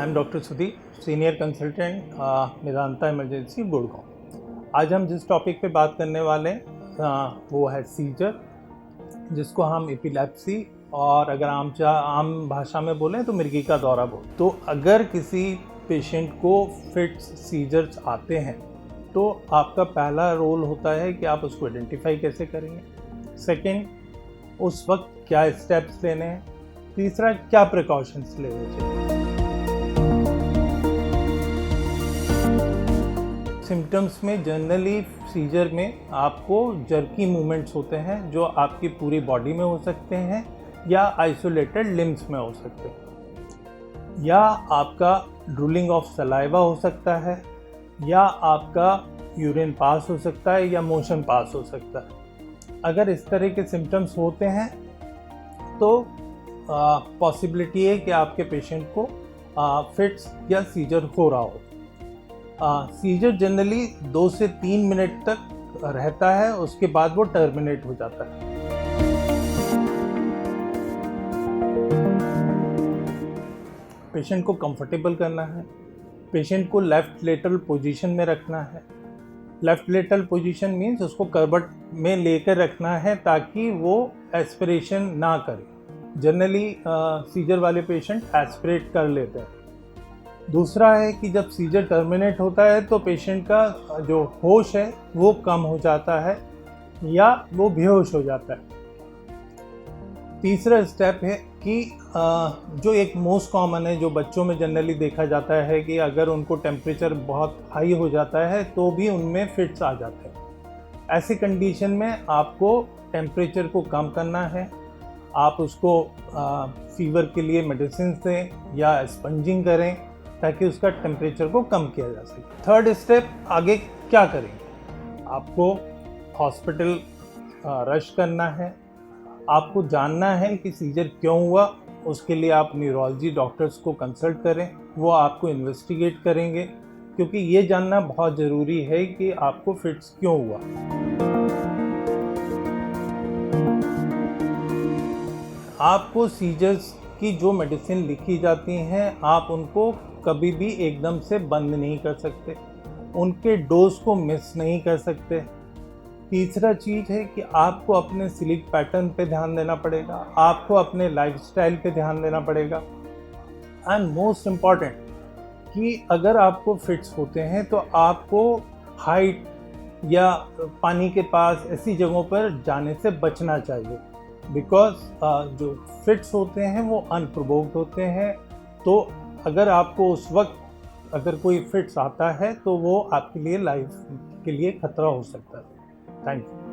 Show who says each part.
Speaker 1: I am doctor Sudeep, senior consultant Medanta emergency Gurgaon. आज हम जिस टॉपिक पे बात करने वाले हैं वो है सीजर, जिसको हम एपिलेप्सी और अगर आम भाषा में बोलें तो मिर्गी का दौरा बोलें। तो अगर किसी पेशेंट को फिट्स सीजर्स आते हैं तो आपका पहला रोल होता है कि आप उसको आइडेंटिफाई कैसे करेंगे। सेकंड, उस वक्त क्या स्टेप्स लेने हैं। तीसरा, क्या प्रिकॉशंस लेने चाहिए। सिम्टम्स में जनरली सीजर में आपको जर्की मूवमेंट्स होते हैं जो आपकी पूरी बॉडी में हो सकते हैं या आइसोलेटेड लिम्स में हो सकते हैं, या आपका ड्रूलिंग ऑफ सलाइवा हो सकता है, या आपका यूरिन पास हो सकता है या मोशन पास हो सकता है। अगर इस तरह के सिम्टम्स होते हैं तो पॉसिबिलिटी है कि आपके पेशेंट को फिट्स या सीजर हो रहा हो। सीजर जनरली 2 से 3 मिनट तक रहता है, उसके बाद वो टर्मिनेट हो जाता है। पेशेंट को कंफर्टेबल करना है, पेशेंट को लेफ्ट लेटरल पोजीशन में रखना है। लेफ्ट लेटरल पोजीशन मीन्स उसको करवट में लेकर रखना है ताकि वो एस्पिरेशन ना करे। जनरली सीजर वाले पेशेंट एस्पिरेट कर लेते हैं। दूसरा है कि जब सीजर टर्मिनेट होता है तो पेशेंट का जो होश है वो कम हो जाता है या वो बेहोश हो जाता है। तीसरा स्टेप है कि जो एक मोस्ट कॉमन है, जो बच्चों में जनरली देखा जाता है कि अगर उनको टेम्परेचर बहुत हाई हो जाता है तो भी उनमें फिट्स आ जाते हैं। ऐसी कंडीशन में आपको टेम्परेचर को कम करना है। आप उसको फीवर के लिए मेडिसिन दें या स्पंजिंग करें ताकि उसका टेम्परेचर को कम किया जा सके। थर्ड स्टेप, आगे क्या करेंगे। आपको हॉस्पिटल रश करना है, आपको जानना है कि सीजर क्यों हुआ। उसके लिए आप न्यूरोलॉजी डॉक्टर्स को कंसल्ट करें, वो आपको इन्वेस्टिगेट करेंगे, क्योंकि ये जानना बहुत ज़रूरी है कि आपको फिट्स क्यों हुआ। आपको सीजर्स की जो मेडिसिन लिखी जाती हैं आप उनको कभी भी एकदम से बंद नहीं कर सकते, उनके डोज को मिस नहीं कर सकते। तीसरा चीज़ है कि आपको अपने स्लीप पैटर्न पे ध्यान देना पड़ेगा, आपको अपने लाइफस्टाइल पे ध्यान देना पड़ेगा। एंड मोस्ट इम्पॉर्टेंट कि अगर आपको फिट्स होते हैं तो आपको हाइट या पानी के पास ऐसी जगहों पर जाने से बचना चाहिए, बिकॉज जो फिट्स होते हैं वो अनप्रोवोक्ड होते हैं। तो अगर आपको उस वक्त अगर कोई फिट्स आता है तो वो आपके लिए लाइफ के लिए खतरा हो सकता है। Thank you.